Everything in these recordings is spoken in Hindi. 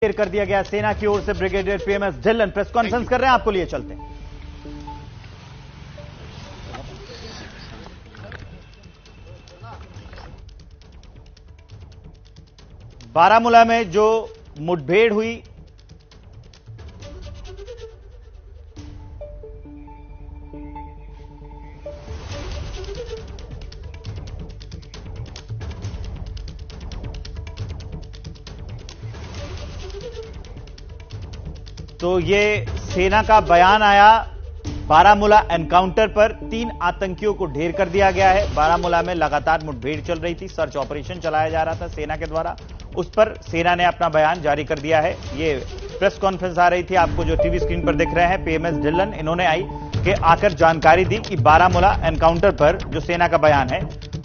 घेर कर दिया गया सेना की ओर से। Brigadier PMS Dhillon press conference कर रहे हैं, आपको लिए चलते हैं। बारामूला में जो मुठभेड़ हुई, तो ये सेना का बयान आया। बारामूला एनकाउंटर पर 3 आतंकियों को ढेर कर दिया गया है। बारामूला में लगातार मुठभेड़ चल रही थी, सर्च ऑपरेशन चलाया जा रहा था सेना के द्वारा, उस पर सेना ने अपना बयान जारी कर दिया है। ये प्रेस कॉन्फ्रेंस आ रही थी, आपको जो टीवी स्क्रीन पर दिख रहे हैं, पीएमएस ढिल्लन इन्होंने आकर जानकारी दी कि बारामूला एनकाउंटर पर जो सेना का बयान है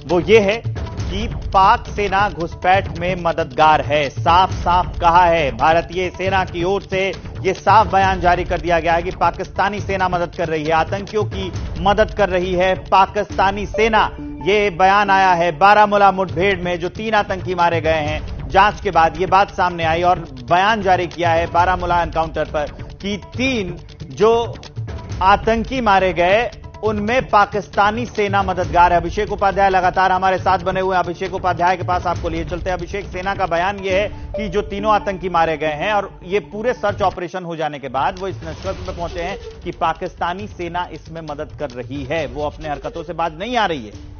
वो ये है कि पाक सेना घुसपैठ में मददगार है। साफ साफ कहा है भारतीय सेना की ओर से, यह साफ बयान जारी कर दिया गया है कि पाकिस्तानी सेना मदद कर रही है, आतंकियों की मदद कर रही है पाकिस्तानी सेना। यह बयान आया है बारामूला मुठभेड़ में जो 3 आतंकी मारे गए हैं। जांच के बाद यह बात सामने आई और बयान जारी किया है बारामूला एनकाउंटर पर कि 3 जो आतंकी मारे गए उनमें पाकिस्तानी सेना मददगार है। अभिषेक उपाध्याय लगातार हमारे साथ बने हुए हैं। अभिषेक उपाध्याय के पास आपको लिए चलते हैं। अभिषेक, सेना का बयान यह है कि जो 3 आतंकी मारे गए हैं और ये पूरे सर्च ऑपरेशन हो जाने के बाद वो इस निष्कर्ष पर पहुंचे हैं कि पाकिस्तानी सेना इसमें मदद कर रही है, वो अपने हरकतों से बाज नहीं आ रही है।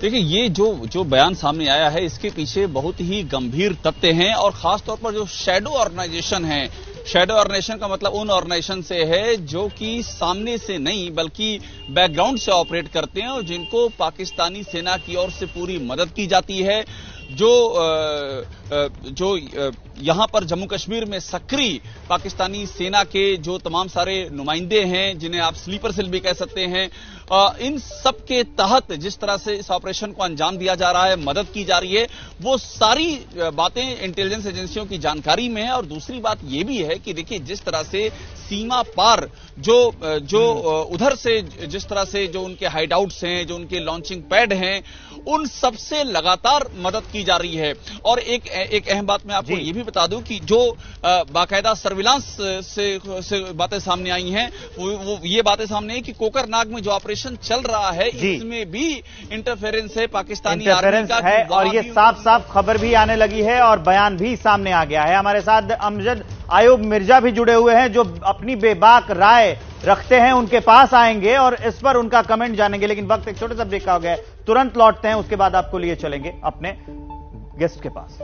देखिए, ये जो बयान सामने आया है इसके पीछे बहुत ही गंभीर तथ्य हैं और खासतौर पर जो शैडो ऑर्गेनाइजेशन है, शैडो ऑर्गेनाइजेशन का मतलब उन ऑर्गेनाइजेशन से है जो कि सामने से नहीं बल्कि बैकग्राउंड से ऑपरेट करते हैं और जिनको पाकिस्तानी सेना की ओर से पूरी मदद की जाती है। जो यहां पर जम्मू कश्मीर में सक्रिय पाकिस्तानी सेना के जो तमाम सारे नुमाइंदे हैं, जिन्हें आप स्लीपर सेल भी कह सकते हैं, इन सब के तहत जिस तरह से इस ऑपरेशन को अंजाम दिया जा रहा है, मदद की जा रही है, वो सारी बातें इंटेलिजेंस एजेंसियों की जानकारी में है। और दूसरी बात यह भी है कि देखिए, जिस तरह से सीमा पार जो उधर से जिस तरह से जो उनके हाइड आउट्स हैं, जो उनके लॉन्चिंग पैड हैं, उन सब से लगातार मदद की जा रही है। और एक अहम बात मैं आपको ये भी बता दूं कि जो बाकायदा सर्विलांस से बातें सामने आई हैं, वो ये बातें सामने आई कि कोकरनाग में जो ऑपरेशन चल रहा है इसमें भी इंटरफेरेंस है पाकिस्तानी आर्मी का है और ये साफ साफ खबर भी आने लगी है और बयान भी सामने आ गया है। हमारे साथ अमजद आयुब मिर्जा भी जुड़े हुए हैं जो अपनी बेबाक राय रखते हैं, उनके पास आएंगे और इस पर उनका कमेंट जानेंगे। लेकिन वक्त एक छोटे सा ब्रेक का हो गया है, तुरंत लौटते हैं, उसके बाद आपको लिए चलेंगे अपने गेस्ट के पास।